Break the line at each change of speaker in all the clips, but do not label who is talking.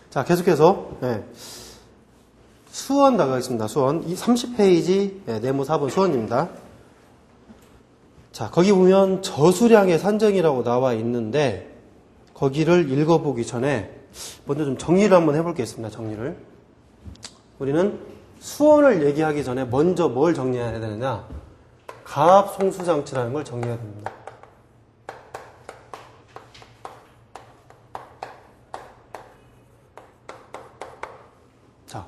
자, 계속해서 수원 나가겠습니다. 수원. 이 30페이지 네모 4번 수원입니다. 자, 거기 보면 저수량의 산정이라고 나와 있는데 거기를 읽어보기 전에 먼저 좀 정리를 한번 해볼 게 있습니다. 정리를. 우리는 수원을 얘기하기 전에 먼저 뭘 정리해야 되느냐? 가압 송수장치라는 걸 정리해야 됩니다. 자,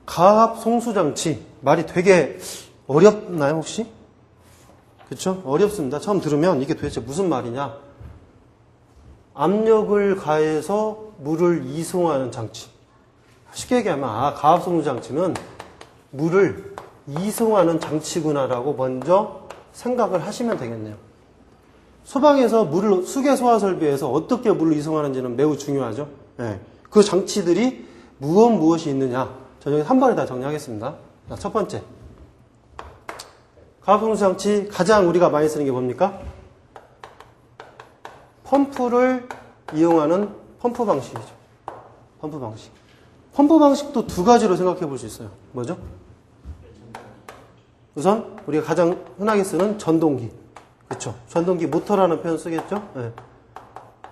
가압 송수장치 말이 되게 어렵나요 혹시? 그렇죠? 어렵습니다. 처음 들으면 이게 도대체 무슨 말이냐? 압력을 가해서 물을 이송하는 장치. 쉽게 얘기하면 가압 송수장치는 물을 이송하는 장치구나라고 먼저 생각을 하시면 되겠네요. 소방에서 물을 수계 소화 설비에서 어떻게 물을 이송하는지는 매우 중요하죠. 그 장치들이 무엇이 있느냐? 저녁에 한 번에 다 정리하겠습니다. 자, 첫 번째. 가압 송수장치 가장 우리가 많이 쓰는 게 뭡니까? 펌프를 이용하는 펌프 방식이죠. 펌프 방식. 펌프 방식도 두 가지로 생각해 볼 수 있어요. 뭐죠? 우선 우리가 가장 흔하게 쓰는 전동기. 그렇죠? 전동기 모터라는 표현 쓰겠죠?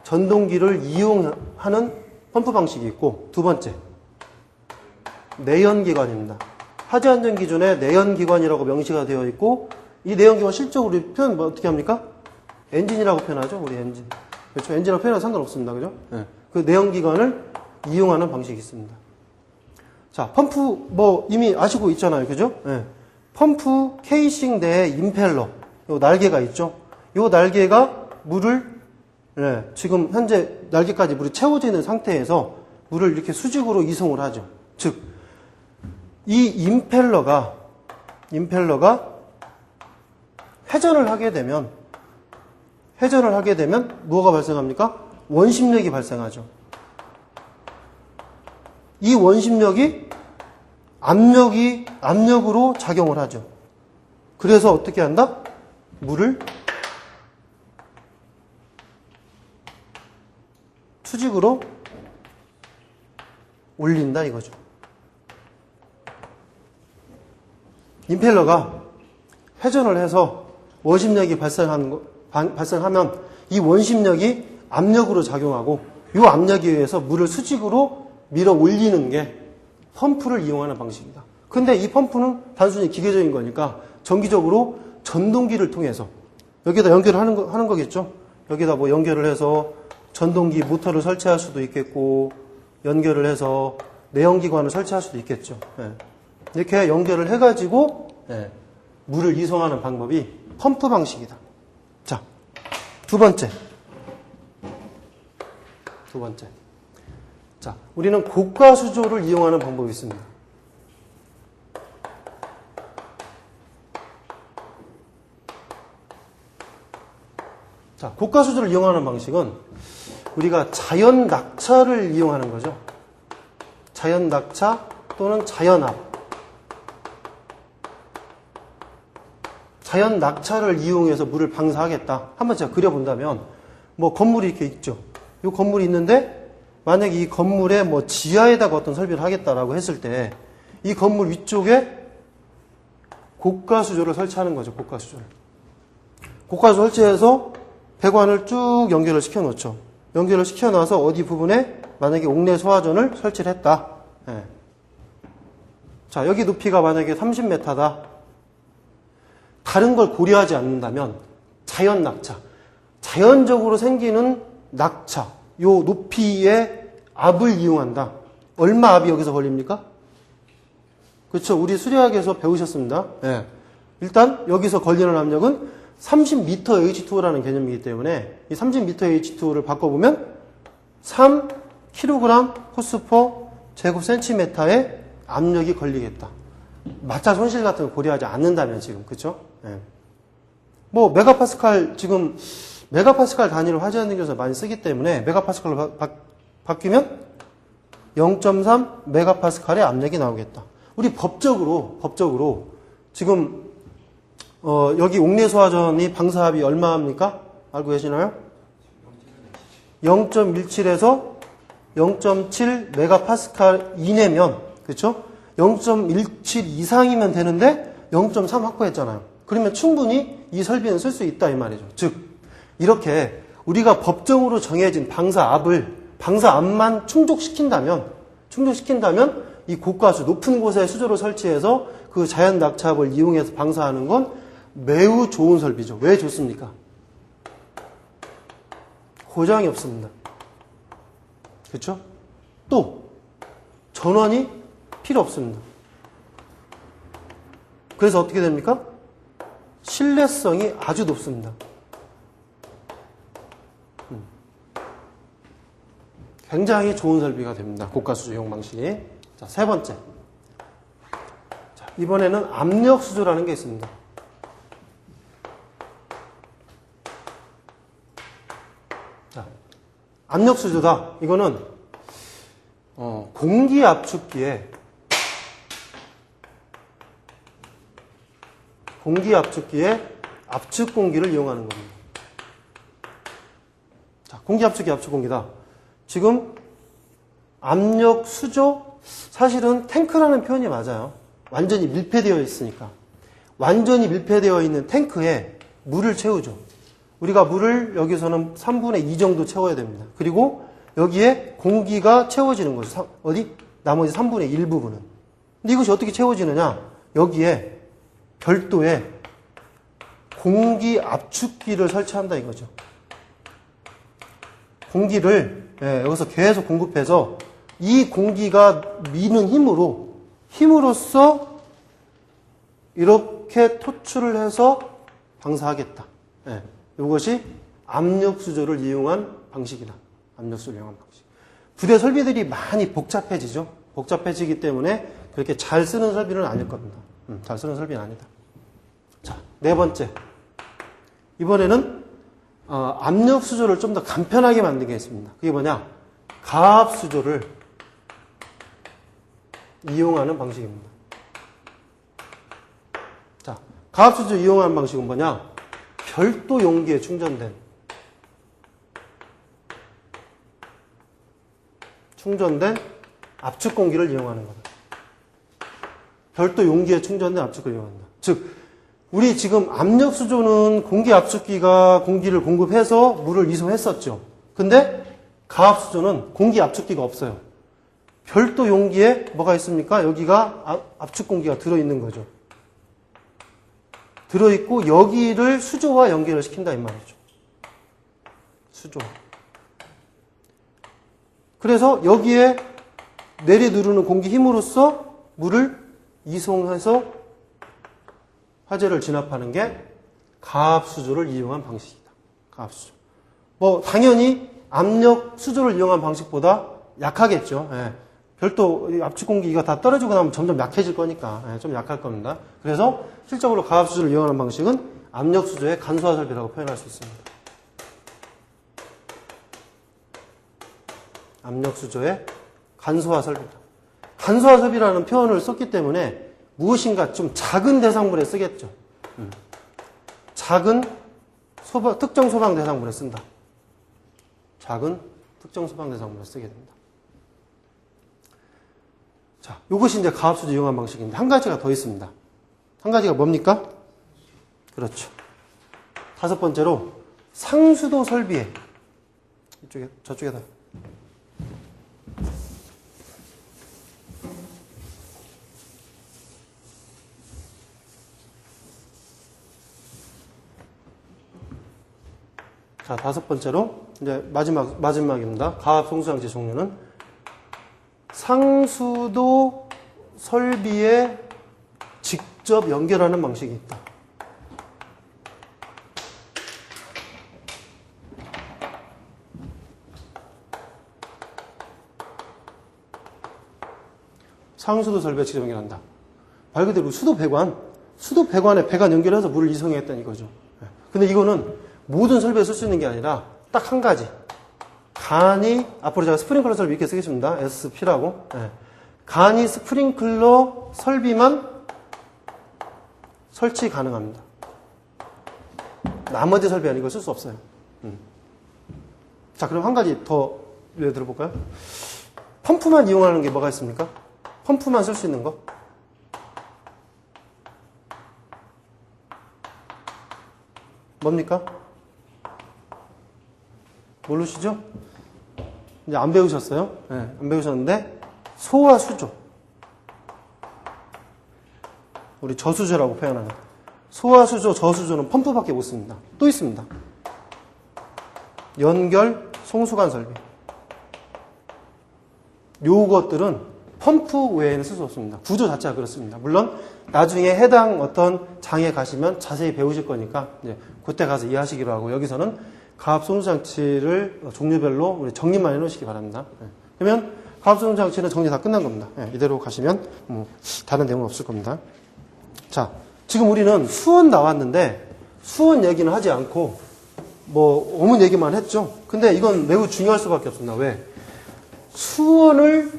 전동기를 이용하는 펌프 방식이 있고, 두 번째 내연기관입니다. 하재안전 기준에 내연기관이라고 명시가 되어 있고, 이 내연기관 실적으로 우리 표현 어떻게 합니까? 엔진이라고 표현하죠. 우리 엔진. 그렇죠? 엔진이라고 표현하면 상관없습니다. 그죠? 그 내연기관을 이용하는 방식이 있습니다. 자, 펌프 이미 아시고 있잖아요. 그죠? 펌프 케이싱 내에 임펠러, 요 날개가 있죠. 요 날개가 물을 지금 현재 날개까지 물이 채워져 있는 상태에서 물을 이렇게 수직으로 이송을 하죠. 즉, 이 임펠러가 회전을 하게 되면 뭐가 발생합니까? 원심력이 발생하죠. 이 원심력이 압력으로 작용을 하죠. 그래서 어떻게 한다? 물을 수직으로 올린다 이거죠. 임펠러가 회전을 해서 원심력이 발생하면 이 원심력이 압력으로 작용하고 이 압력에 의해서 물을 수직으로 밀어 올리는 게 펌프를 이용하는 방식이다. 근데 이 펌프는 단순히 기계적인 거니까 정기적으로 전동기를 통해서 여기다 연결을 하는 거겠죠. 여기다 연결을 해서 전동기 모터를 설치할 수도 있겠고, 연결을 해서 내연기관을 설치할 수도 있겠죠. 이렇게 연결을 해가지고 물을 이송하는 방법이 펌프 방식이다. 자, 두 번째. 자, 우리는 고가 수조를 이용하는 방법이 있습니다. 자, 고가 수조를 이용하는 방식은 우리가 자연 낙차를 이용하는 거죠. 자연 낙차 또는 자연압. 자연 낙차를 이용해서 물을 방사하겠다. 한번 제가 그려본다면, 건물이 이렇게 있죠. 이 건물이 있는데, 만약에 이 건물에 지하에다가 어떤 설비를 하겠다라고 했을 때, 이 건물 위쪽에 고가 수조를 설치하는 거죠. 고가 수조를. 고가 수조 설치해서 배관을 쭉 연결을 시켜 놓죠. 연결을 시켜 놔서 어디 부분에 만약에 옥내 소화전을 설치를 했다. 자, 여기 높이가 만약에 30m다. 다른 걸 고려하지 않는다면 자연 낙차, 자연적으로 생기는 낙차, 요 높이의 압을 이용한다. 얼마 압이 여기서 걸립니까? 그렇죠. 우리 수리학에서 배우셨습니다. 일단 여기서 걸리는 압력은 30m/H2라는 개념이기 때문에 이 30m/H2를 바꿔보면 3kg 호스/제곱센티미터의 압력이 걸리겠다. 마찰 손실 같은 거 고려하지 않는다면 지금, 그렇죠? 메가파스칼 지금 메가파스칼 단위로 화재안전기에서 많이 쓰기 때문에 메가파스칼로 바뀌면 0.3 메가파스칼의 압력이 나오겠다. 우리 법적으로 지금 여기 옥내 소화전이 방사압이 얼마입니까? 알고 계시나요? 0.17에서 0.7 메가파스칼 이내면, 그렇죠? 0.17 이상이면 되는데 0.3 확보했잖아요. 그러면 충분히 이 설비는 쓸 수 있다 이 말이죠. 즉 이렇게 우리가 법정으로 정해진 방사압만 충족시킨다면 이 고가수 높은 곳에 수조를 설치해서 그 자연 낙차압을 이용해서 방사하는 건 매우 좋은 설비죠. 왜 좋습니까? 고장이 없습니다. 그렇죠? 또 전원이 필요 없습니다. 그래서 어떻게 됩니까? 신뢰성이 아주 높습니다. 굉장히 좋은 설비가 됩니다. 고가수조 이용 방식이. 자, 세 번째. 자, 이번에는 압력수조라는 게 있습니다. 자, 압력수조다. 이거는 공기 압축기에 압축 공기를 이용하는 겁니다. 자, 공기 압축기 압축 공기다. 지금 압력 수조, 사실은 탱크라는 표현이 맞아요. 완전히 밀폐되어 있으니까. 완전히 밀폐되어 있는 탱크에 물을 채우죠. 우리가 물을 여기서는 3분의 2 정도 채워야 됩니다. 그리고 여기에 공기가 채워지는 거죠. 어디? 나머지 3분의 1 부분은. 근데 이것이 어떻게 채워지느냐? 여기에 별도의 공기 압축기를 설치한다 이거죠. 공기를 여기서 계속 공급해서 이 공기가 미는 힘으로써 이렇게 토출을 해서 방사하겠다. 이것이 압력수조를 이용한 방식이다. 압력수조를 이용한 방식. 부대 설비들이 많이 복잡해지죠. 복잡해지기 때문에 그렇게 잘 쓰는 설비는 아닐 겁니다. 잘 쓰는 설비는 아니다. 자, 네 번째. 이번에는 압력수조를 좀 더 간편하게 만든 게 있습니다. 그게 뭐냐? 가압수조를 이용하는 방식입니다. 자, 가압수조 이용하는 방식은 뭐냐? 별도 용기에 충전된 압축 공기를 이용하는 거다. 별도 용기에 충전된 압축을 이용한다. 즉, 우리 지금 압력수조는 공기 압축기가 공기를 공급해서 물을 이송했었죠. 근데 가압수조는 공기 압축기가 없어요. 별도 용기에 뭐가 있습니까? 여기가 압축 공기가 들어있는 거죠. 들어있고 여기를 수조와 연결을 시킨다 이 말이죠. 수조. 그래서 여기에 내려누르는 공기 힘으로써 물을 이송해서 화재를 진압하는 게 가압수조를 이용한 방식이다. 가압수조. 당연히 압력 수조를 이용한 방식보다 약하겠죠. 별도 압축 공기가 다 떨어지고 나면 점점 약해질 거니까 좀 약할 겁니다. 그래서 실적으로 가압수조를 이용하는 방식은 압력수조의 간소화 설비라고 표현할 수 있습니다. 압력수조의 간소화 설비다. 간소화 설비라는 표현을 썼기 때문에 무엇인가 좀 작은 대상물에 쓰겠죠. 작은 특정 소방 대상물에 쓴다. 작은 특정 소방 대상물에 쓰게 됩니다. 자, 이것이 이제 가압수조 이용한 방식인데 한 가지가 더 있습니다. 한 가지가 뭡니까? 그렇죠. 다섯 번째로 상수도 설비에 저쪽에다 자, 다섯 번째로 이제 마지막입니다. 가압 송수장치 종류는 상수도 설비에 직접 연결하는 방식이 있다. 상수도 설비에 직접 연결한다. 말 그대로 수도 배관에 배관 연결해서 물을 이송했다는 이거죠. 근데 이거는 모든 설비에 쓸 수 있는 게 아니라 딱 한 가지. 간이, 앞으로 제가 스프링클러 설비 이렇게 쓰겠습니다. SP라고. 간이 스프링클러 설비만 설치 가능합니다. 나머지 설비 아니고 쓸 수 없어요. 자, 그럼 한 가지 더 예를 들어볼까요? 펌프만 이용하는 게 뭐가 있습니까? 펌프만 쓸 수 있는 거? 뭡니까? 모르시죠? 이제 안 배우셨어요? 네, 안 배우셨는데 소와 수조. 우리 저수조라고 표현하는 소와 수조, 저수조는 펌프밖에 못 씁니다. 또 있습니다. 연결, 송수관 설비. 요것들은 펌프 외에는 쓸 수 없습니다. 구조 자체가 그렇습니다. 물론 나중에 해당 어떤 장에 가시면 자세히 배우실 거니까 이제 그때 가서 이해하시기로 하고, 여기서는 가압 송수장치를 종류별로 우리 정리만 해놓으시기 바랍니다. 그러면 가압 송수장치는 정리 다 끝난 겁니다. 이대로 가시면 다른 내용은 없을 겁니다. 자, 지금 우리는 수원 나왔는데 수원 얘기는 하지 않고 어문 얘기만 했죠. 근데 이건 매우 중요할 수밖에 없습니다. 왜? 수원을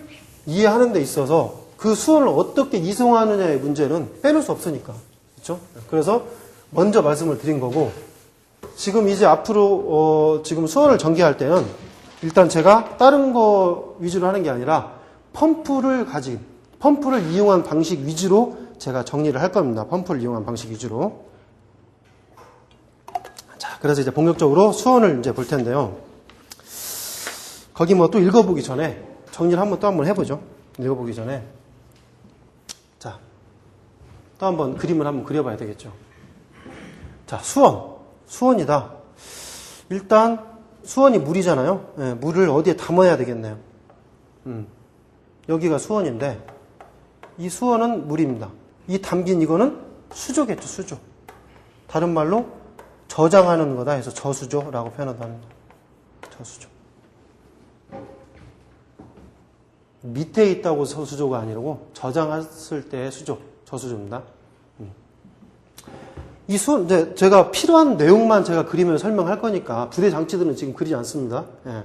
이해하는 데 있어서 그 수원을 어떻게 이송하느냐의 문제는 빼놓을 수 없으니까. 그렇죠? 그래서 먼저 말씀을 드린 거고, 지금 이제 앞으로 지금 수원을 전개할 때는 일단 제가 다른 거 위주로 하는 게 아니라 펌프를 이용한 방식 위주로 제가 정리를 할 겁니다. 펌프를 이용한 방식 위주로. 자, 그래서 이제 본격적으로 수원을 이제 볼 텐데요. 거기 또 읽어보기 전에 정리를 한번 해보죠. 읽어보기 전에. 자, 또 한번 그림을 한번 그려봐야 되겠죠. 자, 수원이다. 일단 수원이 물이잖아요. 네, 물을 어디에 담아야 되겠네요. 여기가 수원인데 이 수원은 물입니다. 이 담긴 이거는 수조겠죠, 수조. 다른 말로 저장하는 거다 해서 저수조라고 표현하도 합니다. 저수조. 밑에 있다고 저수조가 아니고 저장했을 때의 수조, 저수조입니다. 이 수원, 이제 제가 필요한 내용만 제가 그리면 설명할 거니까 부대 장치들은 지금 그리지 않습니다. 예.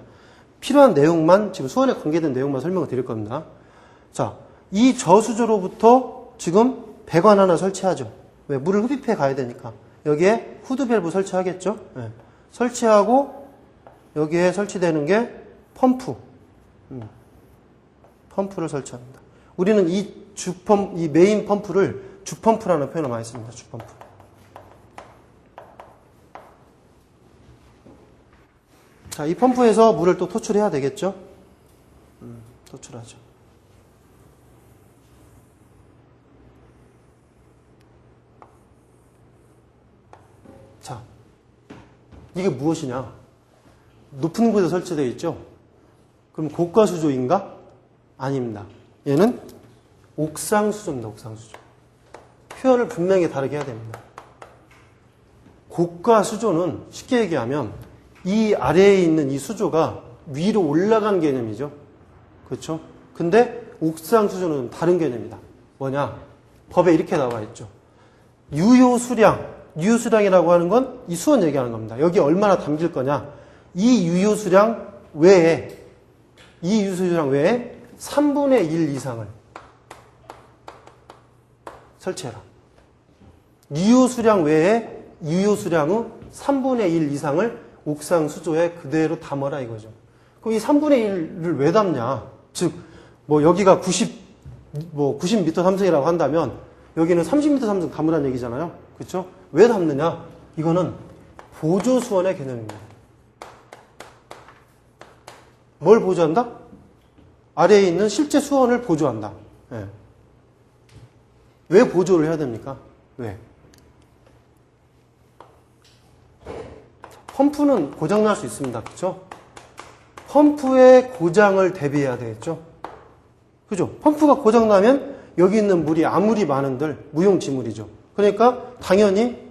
필요한 내용만, 지금 수원에 관계된 내용만 설명을 드릴 겁니다. 자, 이 저수조로부터 지금 배관 하나 설치하죠. 왜? 물을 흡입해 가야 되니까. 여기에 후드 밸브 설치하겠죠. 예. 설치하고 여기에 설치되는 게 펌프. 펌프를 설치합니다. 우리는 이 메인 펌프를 주펌프라는 표현을 많이 씁니다. 주펌프. 자, 이 펌프에서 물을 또 토출해야 되겠죠? 토출하죠. 자, 이게 무엇이냐? 높은 곳에 설치되어 있죠? 그럼 고가 수조인가? 아닙니다. 얘는 옥상 수조입니다. 옥상 수조. 표현을 분명히 다르게 해야 됩니다. 고가 수조는 쉽게 얘기하면 이 아래에 있는 이 수조가 위로 올라간 개념이죠. 그렇죠? 근데 옥상 수조는 다른 개념이다. 뭐냐? 법에 이렇게 나와 있죠. 유효수량이라고 하는 건 이 수원 얘기하는 겁니다. 여기 얼마나 담길 거냐? 이 유효수량 외에 3분의 1 이상을 설치해라. 유효수량 외에 유효수량의 3분의 1 이상을 옥상 수조에 그대로 담아라 이거죠. 그럼 이 3분의 1을 왜 담냐? 즉, 여기가 90m 삼성이라고 한다면 여기는 30m 삼성 담으라는 얘기잖아요. 그렇죠? 왜 담느냐? 이거는 보조수원의 개념입니다. 뭘 보조한다? 아래에 있는 실제 수원을 보조한다. 예. 왜 보조를 해야 됩니까? 왜? 펌프는 고장날 수 있습니다. 그렇죠? 펌프의 고장을 대비해야 되겠죠? 그죠? 펌프가 고장나면 여기 있는 물이 아무리 많은들 무용지물이죠. 그러니까 당연히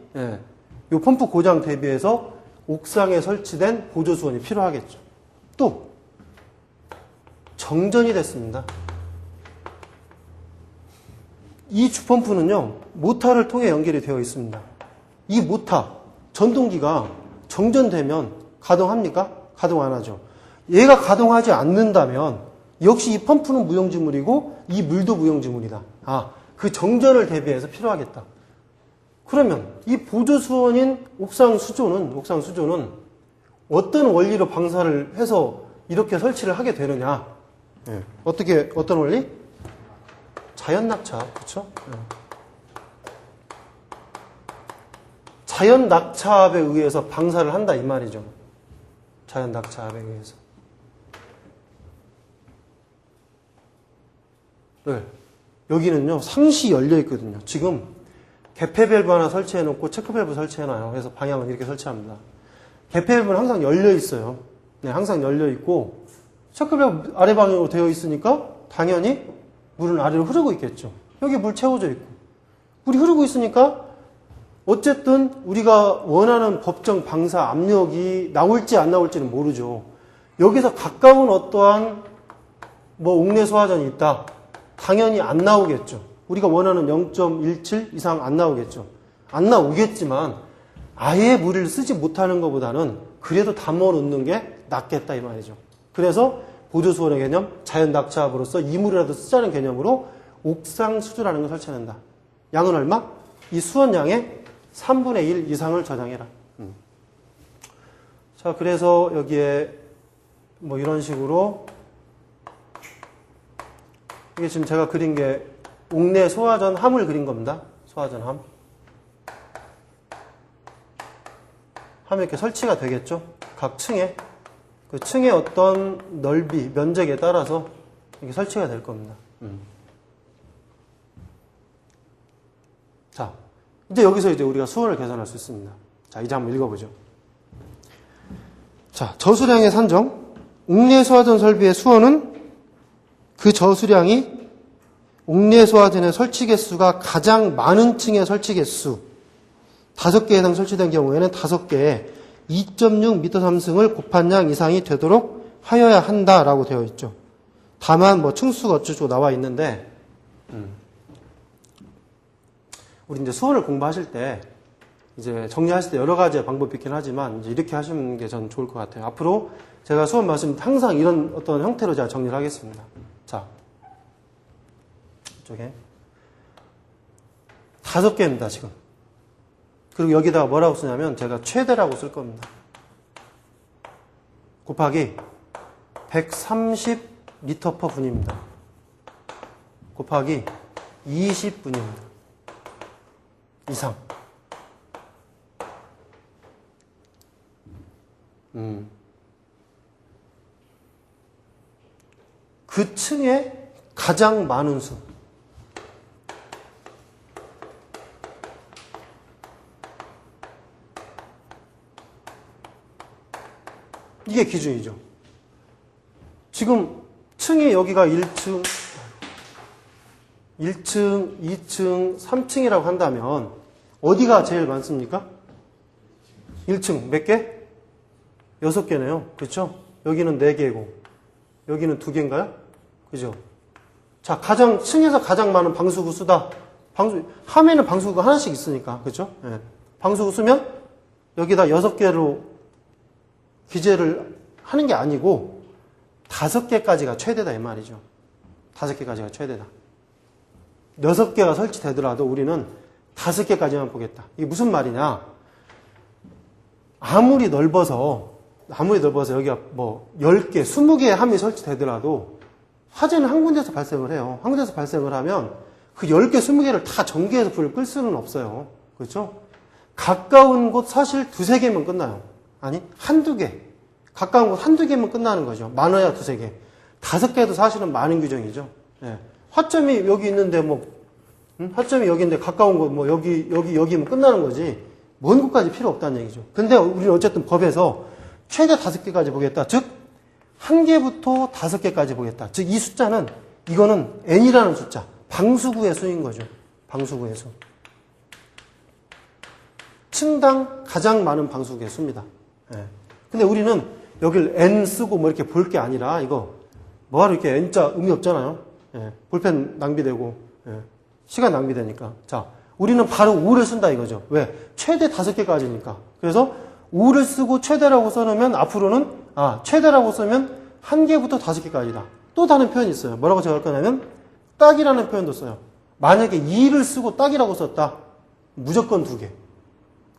이 펌프 고장 대비해서 옥상에 설치된 보조수원이 필요하겠죠. 또 정전이 됐습니다. 이 주펌프는요, 모터를 통해 연결이 되어 있습니다. 이 모터, 전동기가 정전되면 가동합니까? 가동 안 하죠. 얘가 가동하지 않는다면 역시 이 펌프는 무용지물이고 이 물도 무용지물이다. 그 정전을 대비해서 필요하겠다. 그러면 이 보조수원인 옥상 수조는 어떤 원리로 방사를 해서 이렇게 설치를 하게 되느냐? 예. 어떤 원리? 자연 낙차, 그쵸? 예. 자연 낙차압에 의해서 방사를 한다, 이 말이죠. 자연 낙차압에 의해서. 네. 여기는요, 상시 열려 있거든요. 지금 개폐 밸브 하나 설치해 놓고 체크 밸브 설치해 놔요. 그래서 방향은 이렇게 설치합니다. 개폐 밸브는 항상 열려 있어요. 네, 항상 열려 있고, 체크 밸브 아래 방향으로 되어 있으니까 당연히 물은 아래로 흐르고 있겠죠. 여기 물 채워져 있고. 물이 흐르고 있으니까 어쨌든 우리가 원하는 법정 방사 압력이 나올지 안 나올지는 모르죠. 여기서 가까운 어떠한 옥내 소화전이 있다. 당연히 안 나오겠죠. 우리가 원하는 0.17 이상 안 나오겠죠. 안 나오겠지만 아예 물을 쓰지 못하는 것보다는 그래도 담아 놓는 게 낫겠다 이 말이죠. 그래서 보조수원의 개념, 자연 낙차압으로서 이물이라도 쓰자는 개념으로 옥상 수조라는 걸 설치한다. 양은 얼마? 이 수원양의 3분의 1 이상을 저장해라. 자, 그래서 여기에 이런 식으로 이게 지금 제가 그린 게 옥내 소화전 함을 그린 겁니다. 소화전 함. 함이 이렇게 설치가 되겠죠. 각 층에. 그 층의 어떤 넓이, 면적에 따라서 이렇게 설치가 될 겁니다. 자, 이제 여기서 우리가 수원을 계산할 수 있습니다. 자, 이제 한번 읽어보죠. 자, 저수량의 산정. 옥내 소화전 설비의 수원은 그 저수량이 옥내 소화전의 설치 개수가 가장 많은 층의 설치 개수 5개 이상 설치된 경우에는 5개에 2.6m 3승을 곱한 양 이상이 되도록 하여야 한다라고 되어 있죠. 다만 층수가 어쩌고 나와 있는데 우리 이제 수원을 공부하실 때 이제 정리하실 때 여러 가지의 방법이 있긴 하지만 이제 이렇게 하시는 게 저는 좋을 것 같아요. 앞으로 제가 수원 말씀 항상 이런 어떤 형태로 제가 정리를 하겠습니다. 자, 이쪽에 5개입니다 지금. 그리고 여기다가 뭐라고 쓰냐면 제가 최대라고 쓸 겁니다. 곱하기 130m per 분입니다. 곱하기 20분입니다. 이상. 그 층에 가장 많은 수. 이게 기준이죠. 지금 층이 여기가 1층, 2층, 3층이라고 한다면 어디가 제일 많습니까? 1층 몇 개? 6개네요. 그렇죠? 여기는 4개고 여기는 2개인가요? 그죠? 자, 층에서 가장 많은 방수구 쓰다. 함에는 방수구가 하나씩 있으니까. 그죠? 네. 방수구 쓰면 여기다 6개로 기재를 하는 게 아니고 5개까지가 최대다 이 말이죠. 5개까지가 최대다. 6개가 설치되더라도 우리는 5개까지만 보겠다. 이게 무슨 말이냐? 아무리 넓어서 여기가 10개, 20개의 함이 설치되더라도 화재는 한 군데서 발생을 해요. 한 군데서 발생을 하면 그 10개, 20개를 다 전기해서 불을 끌 수는 없어요. 그렇죠? 가까운 곳 사실 2-3개면 끝나요. 아니, 1-2개. 가까운 곳 1-2개면 끝나는 거죠. 많아야 2-3개. 5개도 사실은 많은 규정이죠. 예. 화점이 여기 있는데 화점이 여기 있는데 가까운 곳 여기면 끝나는 거지. 먼 곳까지 필요 없다는 얘기죠. 근데 우리는 어쨌든 법에서 최대 5개까지 보겠다. 즉, 1개부터 5개까지 보겠다. 즉, 이 숫자는, 이거는 n이라는 숫자. 방수구의 수인 거죠. 방수구의 수. 층당 가장 많은 방수구의 수입니다. 예. 근데 우리는 여길 n 쓰고 이렇게 볼 게 아니라, 이거, 뭐하러 이렇게 n자 의미 없잖아요. 예. 볼펜 낭비되고, 예. 시간 낭비되니까. 자, 우리는 바로 5를 쓴다 이거죠. 왜? 최대 5개까지니까. 그래서 5를 쓰고 최대라고 써놓으면 앞으로는 최대라고 쓰면 1개부터 5개까지다. 또 다른 표현이 있어요. 뭐라고 제가 할 거냐면 딱이라는 표현도 써요. 만약에 2를 쓰고 딱이라고 썼다. 무조건 2개.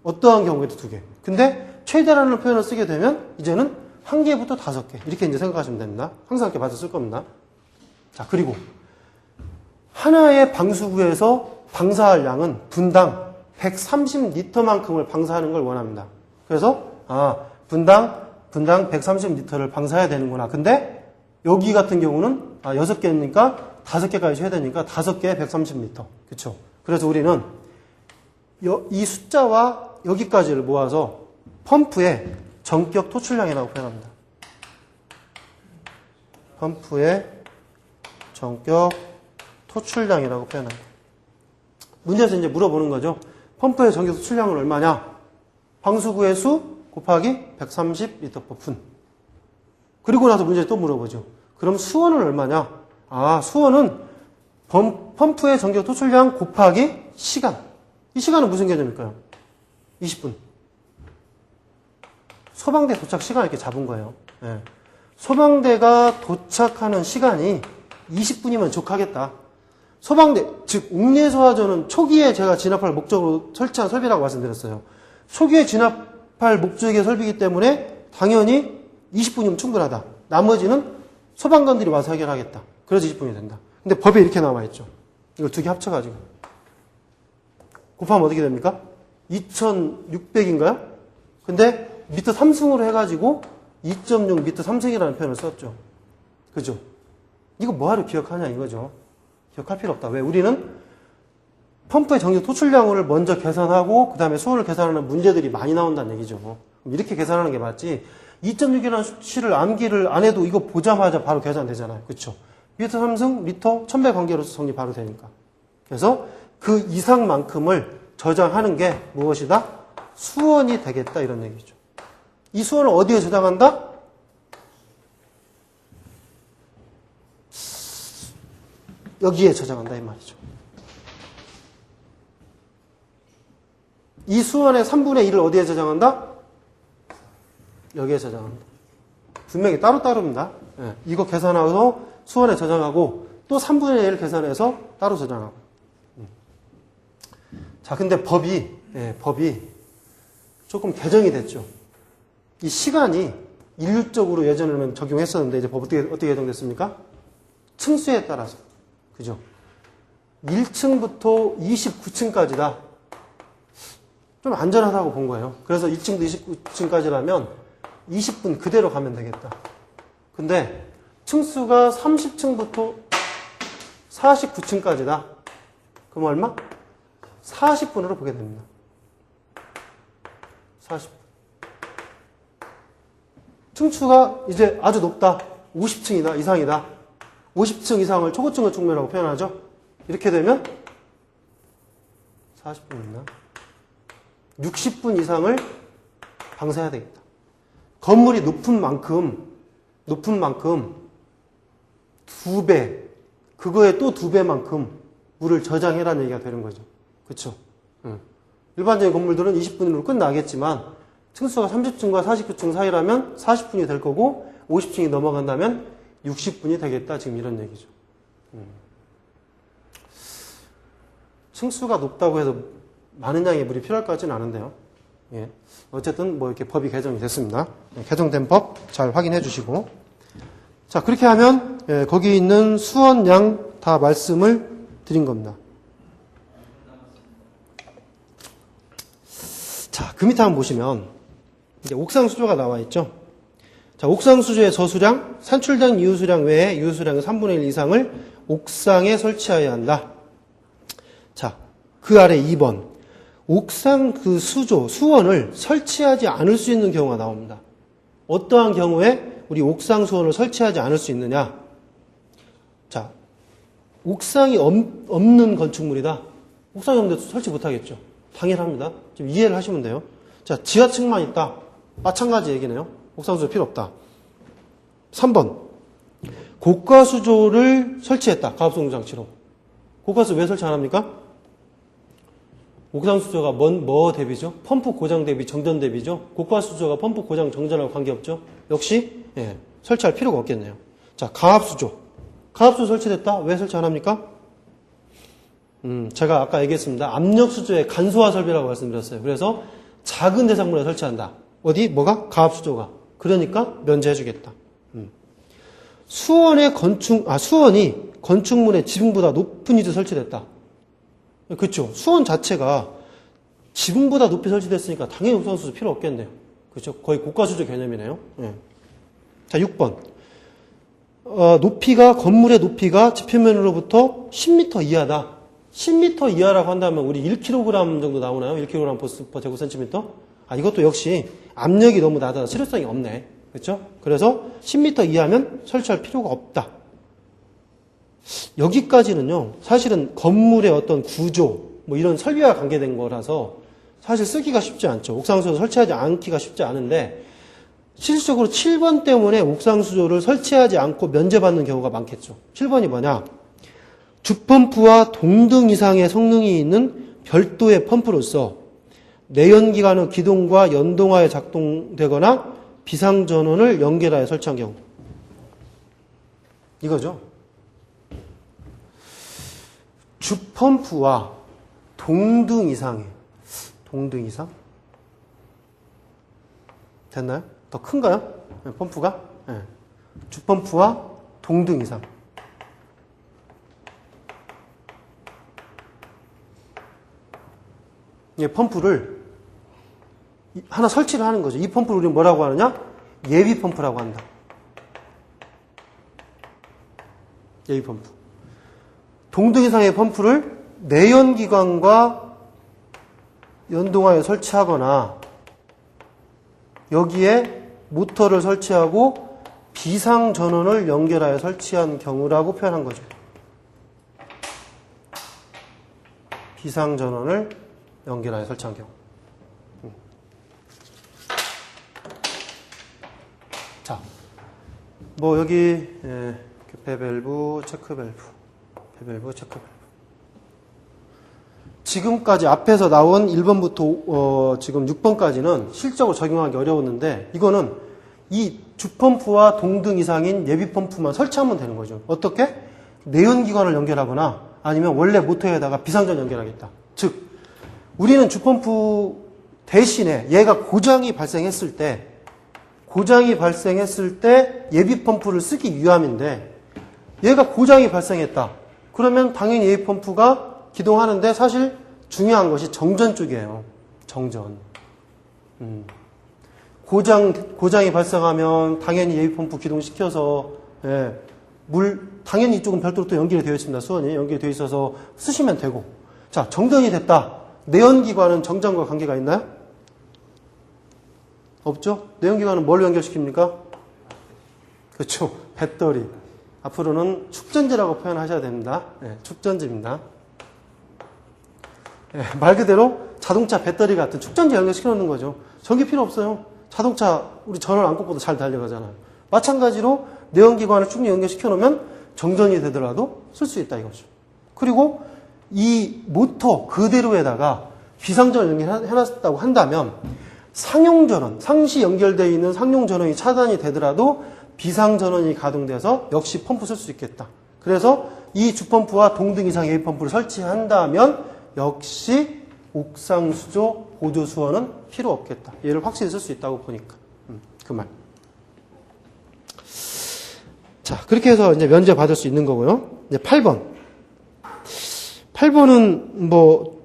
어떠한 경우에도 2개. 근데 최대라는 표현을 쓰게 되면 이제는 1개부터 5개. 이렇게 이제 생각하시면 됩니다. 항상 이렇게 봐서 쓸 겁니다. 자, 그리고 하나의 방수구에서 방사할 양은 분당 130리터만큼을 방사하는 걸 원합니다. 그래서 분당 130리터를 방사해야 되는구나. 근데 여기 같은 경우는 6개니까 5개까지 해야 되니까 5개에 130리터. 그렇죠? 그래서 우리는 이 숫자와 여기까지를 모아서 펌프의 전격 토출량이라고 표현합니다. 펌프의 전격 토출량이라고 표현합니다. 문제에서 이제 물어보는 거죠. 펌프의 전격 토출량은 얼마냐? 방수구의 수 곱하기 130리터/분. 그리고 나서 문제 또 물어보죠. 그럼 수원은 얼마냐? 수원은 펌프의 전격 토출량 곱하기 시간. 이 시간은 무슨 개념일까요? 20분. 소방대 도착 시간 이렇게 잡은 거예요. 네. 소방대가 도착하는 시간이 20분이면 족하겠다. 소방대, 즉 옥내소화전은 초기에 제가 진압할 목적으로 설치한 설비라고 말씀드렸어요. 초기에 진압할 목적의 설비이기 때문에 당연히 20분이면 충분하다. 나머지는 소방관들이 와서 해결하겠다. 그래서 20분이 된다. 근데 법에 이렇게 나와있죠. 이걸 두 개 합쳐가지고 곱하면 어떻게 됩니까? 2600인가요? 근데 미터 3승으로 해가지고 2.6 미터 3승이라는 표현을 썼죠. 그죠? 이거 뭐하러 기억하냐 이거죠. 기억할 필요 없다. 왜? 우리는 펌프의 전격 토출량을 먼저 계산하고 그 다음에 수원을 계산하는 문제들이 많이 나온다는 얘기죠. 이렇게 계산하는 게 맞지. 2.6이라는 수치를 암기를 안 해도 이거 보자마자 바로 계산되잖아요. 그렇죠? 미터 3승, 리터 1100 관계로서 정리 바로 되니까. 그래서 그 이상만큼을 저장하는 게 무엇이다? 수원이 되겠다 이런 얘기죠. 이 수원을 어디에 저장한다? 여기에 저장한다 이 말이죠. 이 수원의 3분의 1을 어디에 저장한다? 여기에 저장합니다. 분명히 따로따로입니다. 네, 이거 계산하고 수원에 저장하고 또 3분의 1을 계산해서 따로 저장하고. 자, 근데 법이 조금 개정이 됐죠. 이 시간이 일률적으로 예전에는 적용했었는데 이제 법 어떻게 개정됐습니까? 층수에 따라서. 그죠? 1층부터 29층까지다. 좀 안전하다고 본 거예요. 그래서 1층부터 29층까지라면 20분 그대로 가면 되겠다. 근데 층수가 30층부터 49층까지다. 그럼 얼마? 40분으로 보게 됩니다. 40분. 층수가 이제 아주 높다. 50층이다. 이상이다. 50층 이상을 초고층의 측면이라고 표현하죠. 이렇게 되면 40분이나 60분 이상을 방사해야 되겠다. 건물이 높은 만큼 2배, 그거에 또 2배만큼 물을 저장해라는 얘기가 되는 거죠. 그렇죠? 일반적인 건물들은 20분으로 끝나겠지만 층수가 30층과 49층 사이라면 40분이 될 거고 50층이 넘어간다면 60분이 되겠다. 지금 이런 얘기죠. 층수가 높다고 해서 많은 양의 물이 필요할 것 같지는 않은데요. 예. 어쨌든 뭐 이렇게 법이 개정이 됐습니다. 개정된 법 잘 확인해 주시고. 자, 그렇게 하면 거기 있는 수원량 다 말씀을 드린 겁니다. 자, 그 밑에 한번 보시면 이제 옥상 수조가 나와 있죠. 자, 옥상 수조의 저수량, 산출된 유수량 외에 유수량의 3분의 1 이상을 옥상에 설치해야 한다. 자, 그 아래 2번. 옥상 그 수조, 수원을 설치하지 않을 수 있는 경우가 나옵니다. 어떠한 경우에 우리 옥상 수원을 설치하지 않을 수 있느냐? 자, 옥상이 없는 건축물이다. 옥상이 없는데 설치 못하겠죠. 당연합니다. 좀 이해를 하시면 돼요. 자, 지하층만 있다. 마찬가지 얘기네요. 옥상 수조 필요 없다. 3번. 고가수조를 설치했다. 가압송정 장치로. 고가수 왜 설치 안 합니까? 옥상 수조가 뭐 대비죠? 펌프 고장 대비, 정전 대비죠? 고가수조가 펌프 고장, 정전하고 관계없죠? 역시 설치할 필요가 없겠네요. 자, 가압수조. 가압수조 설치됐다. 왜 설치 안 합니까? 제가 아까 얘기했습니다. 압력수조의 간소화 설비라고 말씀드렸어요. 그래서 작은 대상물에 설치한다. 어디? 뭐가? 가압수조가. 그러니까 면제해주겠다. 수원이 건축물의 지붕보다 높은 위치에 설치됐다. 그렇죠. 수원 자체가 지붕보다 높이 설치됐으니까 당연히 옥상수조 필요 없겠네요. 그렇죠. 거의 고가수조 개념이네요. 예. 자, 6번. 건물의 높이가 지표면으로부터 10m 이하다. 10m 이하라고 한다면 우리 1kg 정도 나오나요? 1kg per 제곱센티미터? 이것도 역시 압력이 너무 낮아서 실효성이 없네. 그렇죠? 그래서 10m 이하면 설치할 필요가 없다. 여기까지는요, 사실은 건물의 어떤 구조, 뭐 이런 설비와 관계된 거라서 사실 쓰기가 쉽지 않죠. 옥상수조 설치하지 않기가 쉽지 않은데, 실질적으로 7번 때문에 옥상수조를 설치하지 않고 면제받는 경우가 많겠죠. 7번이 뭐냐? 주펌프와 동등 이상의 성능이 있는 별도의 펌프로서 내연기관의 기동과 연동하여 작동되거나 비상전원을 연결하여 설치한 경우. 이거죠. 주펌프와 동등 이상의, 동등 이상? 됐나요? 더 큰가요? 네, 펌프가? 네. 주펌프와 동등 이상. 이 펌프를 하나 설치를 하는 거죠. 이 펌프를 우리는 뭐라고 하느냐? 예비 펌프라고 한다. 예비 펌프. 동등 이상의 펌프를 내연기관과 연동하여 설치하거나 여기에 모터를 설치하고 비상전원을 연결하여 설치한 경우라고 표현한 거죠. 비상전원을 연결하여 설치한 경우. 자, 뭐 여기 교패 밸브, 체크 밸브, 밸브, 체크 밸브. 지금까지 앞에서 나온 1번부터 지금 6번까지는 실적으로 적용하기 어려웠는데 이거는 이 주펌프와 동등 이상인 예비 펌프만 설치하면 되는 거죠. 어떻게? 내연기관을 연결하거나 아니면 원래 모터에다가 비상전 연결하겠다. 즉 우리는 주펌프 대신에 얘가 고장이 발생했을 때 예비 펌프를 쓰기 위함인데 얘가 고장이 발생했다. 그러면 당연히 예비 펌프가 기동하는데 사실 중요한 것이 정전 쪽이에요. 정전. 고장이 발생하면 당연히 예비 펌프 기동시켜서 당연히 이쪽은 별도로 또 연결이 되어 있습니다. 수원이 연결이 되어 있어서 쓰시면 되고. 자, 정전이 됐다. 내연기관은 정전과 관계가 있나요? 없죠? 내연기관은 뭘 연결시킵니까? 그렇죠. 배터리. 앞으로는 축전지라고 표현하셔야 됩니다. 축전지입니다. 말 그대로 자동차 배터리 같은 축전지 연결시켜 놓는 거죠. 전기 필요 없어요. 자동차 우리 전원 안 꽂고도 잘 달려가잖아요. 마찬가지로 내연기관을 쭉 연결시켜 놓으면 정전이 되더라도 쓸 수 있다 이거죠. 그리고 이 모터 그대로에다가 비상전원 연결해놨다고 한다면 상용전원, 상시 연결되어 있는 상용전원이 차단이 되더라도 비상전원이 가동돼서 역시 펌프 쓸 수 있겠다. 그래서 이 주펌프와 동등 이상 예비 펌프를 설치한다면 역시 옥상수조 보조수원은 필요 없겠다. 얘를 확실히 쓸 수 있다고 보니까. 그 말. 자, 그렇게 해서 이제 면제 받을 수 있는 거고요. 이제 8번. 8번은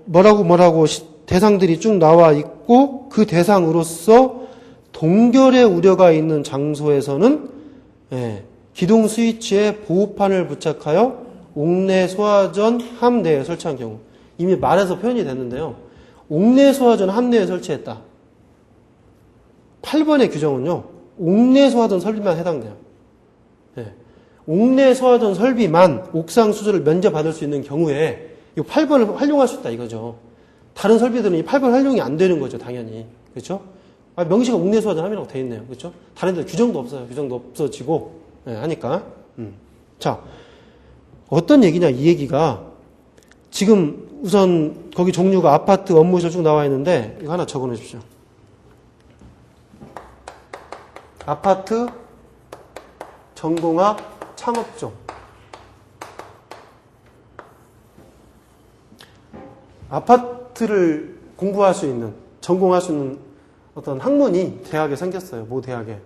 뭐라고 대상들이 쭉 나와 있고 그 대상으로서 동결의 우려가 있는 장소에서는 기동 스위치에 보호판을 부착하여 옥내 소화전 함 내에 설치한 경우. 이미 말에서 표현이 됐는데요. 옥내 소화전 함 내에 설치했다. 8번의 규정은요. 옥내 소화전 설비만 해당돼요. 옥내 소화전 설비만 옥상 수조를 면제받을 수 있는 경우에 이 8번을 활용할 수 있다 이거죠. 다른 설비들은 이 8번 활용이 안 되는 거죠, 당연히. 그렇죠? 명시가 옥내 소화전 함이라고 돼 있네요. 그렇죠? 다른 데 규정도 없어요. 규정도 없어지고 하니까. 자, 어떤 얘기냐 이 얘기가 지금 우선 거기 종류가 아파트, 업무시설 쭉 나와 있는데 이거 하나 적어 놓으십시오. 아파트, 전공학, 창업종. 아파트를 공부할 수 있는, 전공할 수 있는 어떤 학문이 대학에 생겼어요. 모 대학에.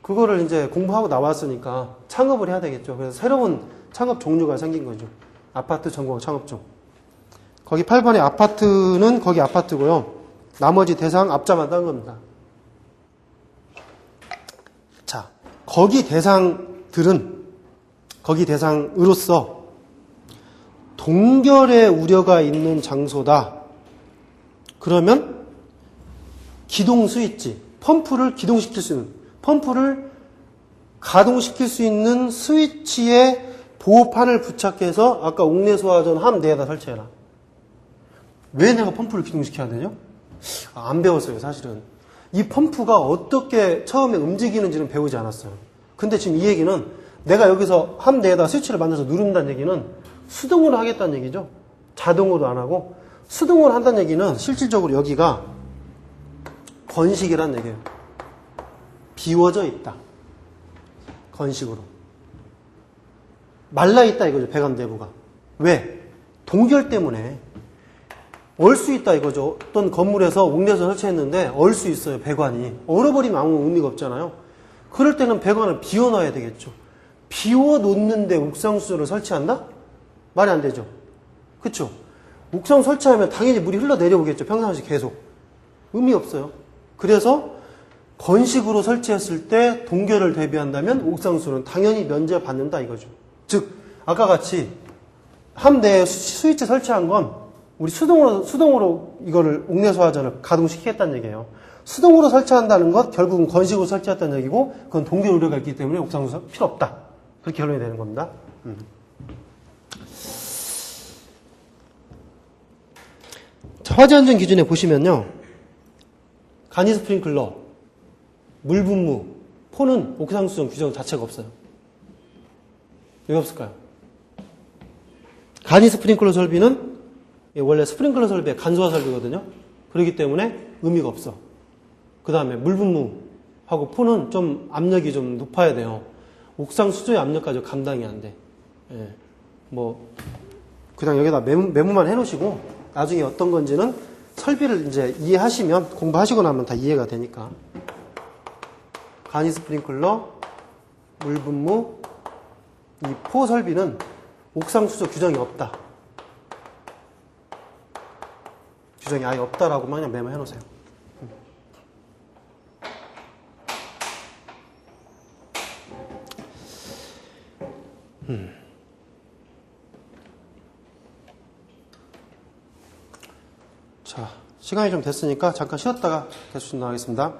그거를 이제 공부하고 나왔으니까 창업을 해야 되겠죠. 그래서 새로운 창업 종류가 생긴 거죠. 아파트 전공 창업종. 거기 8번의 아파트는 거기 아파트고요. 나머지 대상 앞자만 딴 겁니다. 자, 거기 대상으로서 동결의 우려가 있는 장소다. 그러면 기동 스위치, 펌프를 기동시킬 수 있는, 펌프를 가동시킬 수 있는 스위치에 보호판을 부착해서 아까 옥내소화전 함 내에다 설치해라. 왜 내가 펌프를 기동시켜야 되죠? 안 배웠어요, 사실은. 이 펌프가 어떻게 처음에 움직이는지는 배우지 않았어요. 근데 지금 이 얘기는 내가 여기서 함 내에다 스위치를 만들어서 누른다는 얘기는 수동으로 하겠다는 얘기죠. 자동으로 안 하고 수동으로 한다는 얘기는 실질적으로 여기가 건식이란 얘기예요. 비워져 있다. 건식으로. 말라 있다 이거죠, 배관 내부가. 왜? 동결 때문에 얼 수 있다 이거죠. 어떤 건물에서 옥내에서 설치했는데 얼 수 있어요, 배관이. 얼어버리면 아무 의미가 없잖아요. 그럴 때는 배관을 비워놔야 되겠죠. 비워놓는데 옥상수조를 설치한다? 말이 안 되죠. 그쵸? 옥상 설치하면 당연히 물이 흘러내려오겠죠, 평상시 계속. 의미 없어요. 그래서 건식으로 설치했을 때 동결을 대비한다면 옥상수는 당연히 면제받는다 이거죠. 즉 아까 같이 함 내에 스위치 설치한 건 우리 수동으로 이거를 옥내소화전을 가동시키겠다는 얘기예요. 수동으로 설치한다는 것 결국은 건식으로 설치했다는 얘기고 그건 동결 우려가 있기 때문에 옥상수 필요 없다. 그렇게 결론이 되는 겁니다. 자, 화재 안전 기준에 보시면요. 간이 스프링클러, 물 분무, 포는 옥상 수정 규정 자체가 없어요. 왜 없을까요? 간이 스프링클러 설비는 원래 스프링클러 설비의 간소화 설비거든요. 그렇기 때문에 의미가 없어. 그 다음에 물 분무하고 포는 좀 압력이 좀 높아야 돼요. 옥상 수조의 압력까지 감당이 안 돼. 예. 그냥 여기다 메모만 해놓으시고 나중에 어떤 건지는 설비를 이제 이해하시면 공부하시고 나면 다 이해가 되니까. 간이 스프링클러, 물 분무, 이 포 설비는 옥상 수조 규정이 없다. 규정이 아예 없다라고만 그냥 메모해 놓으세요. 자, 시간이 좀 됐으니까 잠깐 쉬었다가 계속 나가겠습니다.